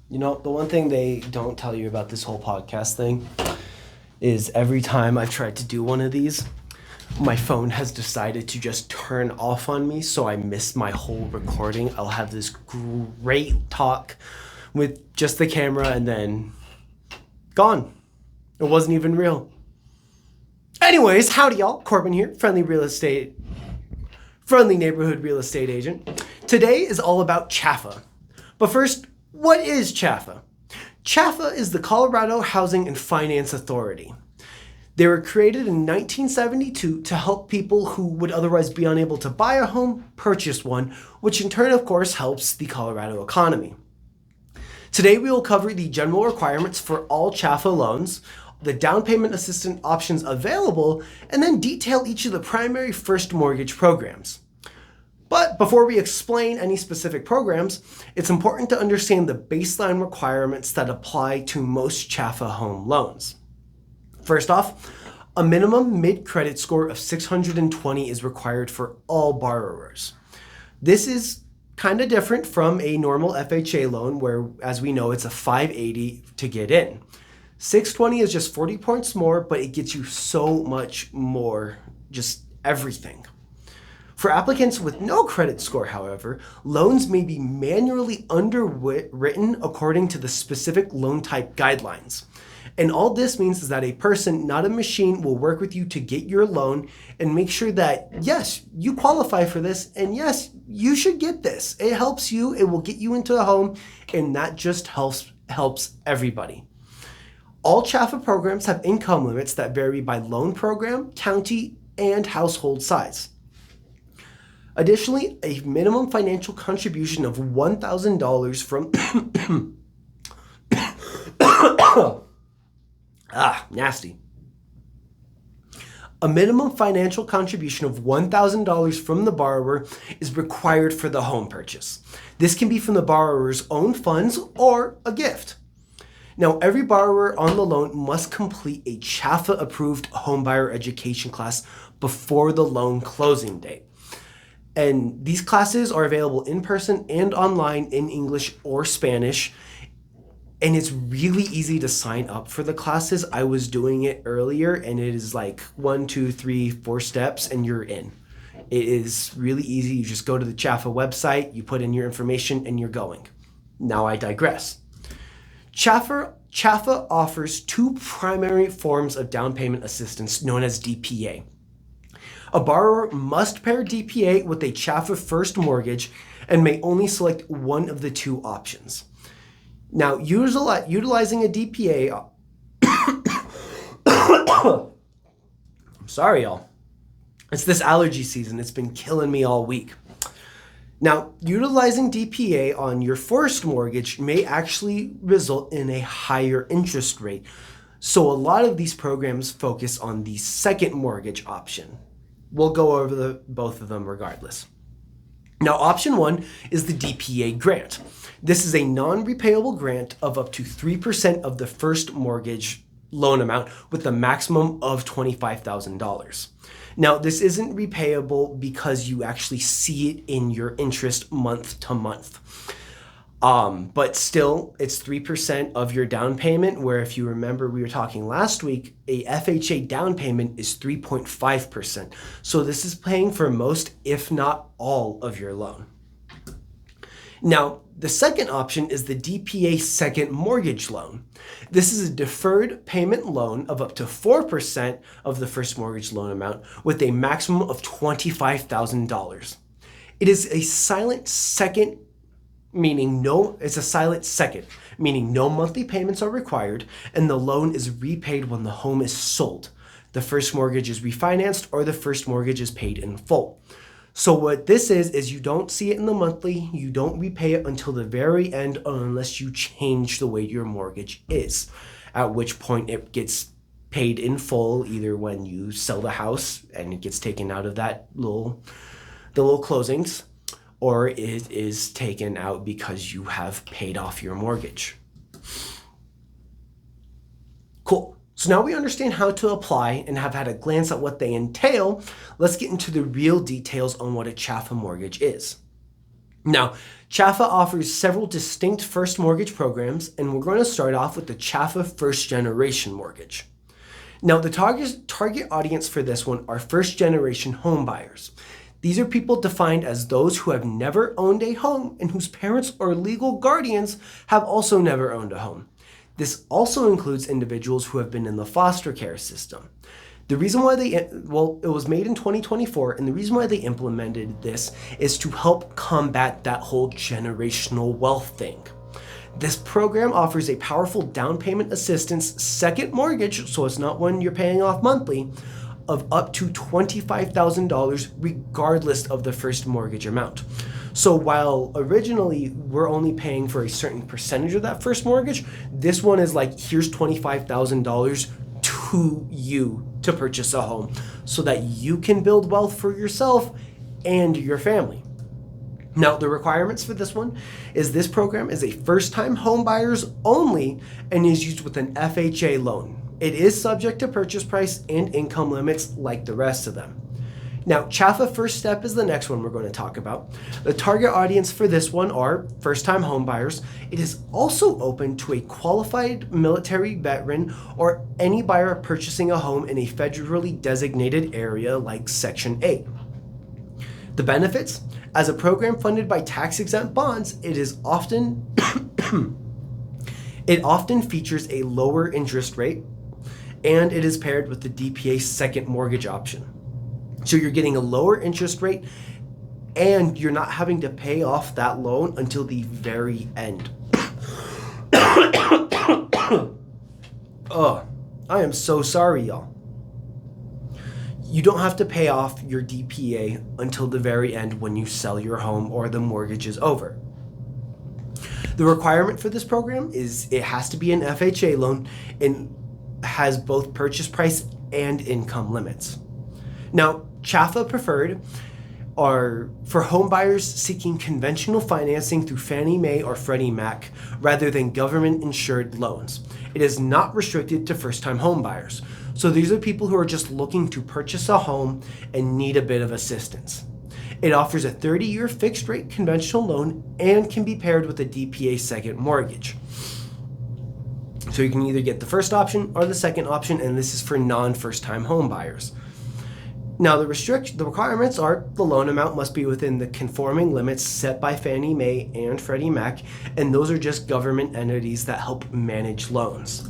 You know, the one thing they don't tell you about this whole podcast thing is every time I've tried to do one of these, my phone has decided to just turn off on me, so I miss my whole recording. I'll have this great talk with just the camera and then gone. It wasn't even real. Anyways, howdy y'all. Corbin here, friendly neighborhood real estate agent. Today is all about CHFA. But first, what is CHFA? CHFA is the Colorado Housing and Finance Authority. They were created in 1972 to help people who would otherwise be unable to buy a home purchase one, which in turn, of course, helps the Colorado economy. Today, we will cover the general requirements for all CHFA loans, the down payment assistance options available, and then detail each of the primary first mortgage programs. But before we explain any specific programs, it's important to understand the baseline requirements that apply to most CHFA home loans. First off, a minimum mid-credit score of 620 is required for all borrowers. This is kind of different from a normal FHA loan where, as we know, it's a 580 to get in. 620 is just 40 points more, but it gets you so much more, just everything. For applicants with no credit score, however, loans may be manually underwritten according to the specific loan type guidelines. And all this means is that a person, not a machine, will work with you to get your loan and make sure that, yes, you qualify for this, and yes, you should get this. It helps you, it will get you into a home, and that just helps everybody. All CHFA programs have income limits that vary by loan program, county, and household size. Additionally, a minimum financial contribution of $1,000 from nasty. A minimum financial contribution of $1,000 from the borrower is required for the home purchase. This can be from the borrower's own funds or a gift. Now, every borrower on the loan must complete a CHFA-approved homebuyer education class before the loan closing date. And these classes are available in person and online in English or Spanish. And it's really easy to sign up for the classes. I was doing it earlier and it is like 1, 2, 3, 4 steps and you're in. It is really easy. You just go to the CHFA website, you put in your information and you're going. Now I digress. CHFA offers two primary forms of down payment assistance known as DPA. A borrower must pair DPA with a CHFA first mortgage and may only select one of the two options. Now, utilizing a DPA, I'm sorry, y'all. It's this allergy season. It's been killing me all week. Now, utilizing DPA on your first mortgage may actually result in a higher interest rate. So a lot of these programs focus on the second mortgage option. We'll go over both of them regardless. Now, option 1 is the DPA grant. This is a non-repayable grant of up to 3% of the first mortgage loan amount with a maximum of $25,000. Now, this isn't repayable because you actually see it in your interest month to month. But still, it's 3% of your down payment, where if you remember we were talking last week, a FHA down payment is 3.5%. So this is paying for most, if not all, of your loan. Now, the second option is the DPA second mortgage loan. This is a deferred payment loan of up to 4% of the first mortgage loan amount with a maximum of $25,000. It is a silent second, meaning no monthly payments are required and the loan is repaid when the home is sold. The first mortgage is refinanced or the first mortgage is paid in full. So what this is you don't see it in the monthly, you don't repay it until the very end unless you change the way your mortgage is, at which point it gets paid in full either when you sell the house and it gets taken out of the little closings, or it is taken out because you have paid off your mortgage. Cool. So now we understand how to apply and have had a glance at what they entail. Let's get into the real details on what a CHFA mortgage is. Now, CHFA offers several distinct first mortgage programs, and we're going to start off with the CHFA First Generation Mortgage. Now, the target audience for this one are first generation home buyers. These are people defined as those who have never owned a home and whose parents or legal guardians have also never owned a home. This also includes individuals who have been in the foster care system. The reason why it was made in 2024, and the reason why they implemented this is to help combat that whole generational wealth thing. This program offers a powerful down payment assistance second mortgage, so it's not one you're paying off monthly, of up to $25,000 regardless of the first mortgage amount. So while originally we're only paying for a certain percentage of that first mortgage, this one is like, here's $25,000 to you to purchase a home so that you can build wealth for yourself and your family. Now, the requirements for this one is this program is a first-time home buyers only and is used with an FHA loan. It is subject to purchase price and income limits like the rest of them. Now, CHFA First Step is the next one we're going to talk about. The target audience for this one are first-time home buyers. It is also open to a qualified military veteran or any buyer purchasing a home in a federally designated area like Section 8. The benefits: as a program funded by tax-exempt bonds, it often features a lower interest rate, and it is paired with the DPA second mortgage option. So you're getting a lower interest rate and you're not having to pay off that loan until the very end. Oh, I am so sorry, y'all. You don't have to pay off your DPA until the very end when you sell your home or the mortgage is over. The requirement for this program is it has to be an FHA loan and has both purchase price and income limits. Now, CHFA Preferred are for home buyers seeking conventional financing through Fannie Mae or Freddie Mac rather than government-insured loans. It is not restricted to first-time home buyers. So these are people who are just looking to purchase a home and need a bit of assistance. It offers a 30-year fixed-rate conventional loan and can be paired with a DPA second mortgage. So you can either get the first option or the second option, and this is for non-first-time home buyers. Now, the requirements are the loan amount must be within the conforming limits set by Fannie Mae and Freddie Mac, and those are just government entities that help manage loans.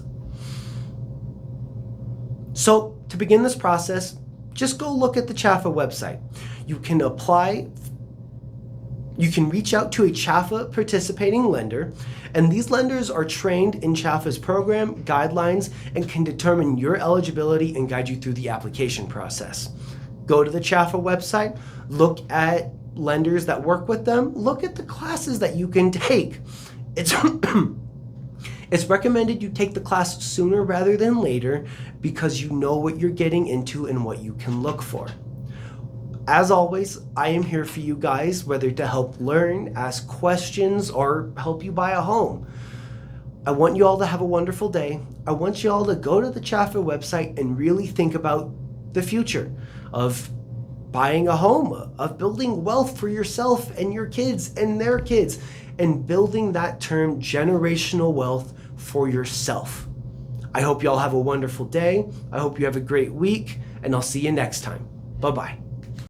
So, to begin this process, just go look at the CHFA website. You can apply. You can reach out to a CHFA participating lender, and these lenders are trained in CHFA's program guidelines and can determine your eligibility and guide you through the application process. Go to the CHFA website, look at lenders that work with them, look at the classes that you can take. It's recommended you take the class sooner rather than later because you know what you're getting into and what you can look for. As always, I am here for you guys, whether to help learn, ask questions, or help you buy a home. I want you all to have a wonderful day. I want you all to go to the CHFA website and really think about the future of buying a home, of building wealth for yourself and your kids and their kids, and building that term generational wealth for yourself. I hope you all have a wonderful day. I hope you have a great week, and I'll see you next time. Bye-bye.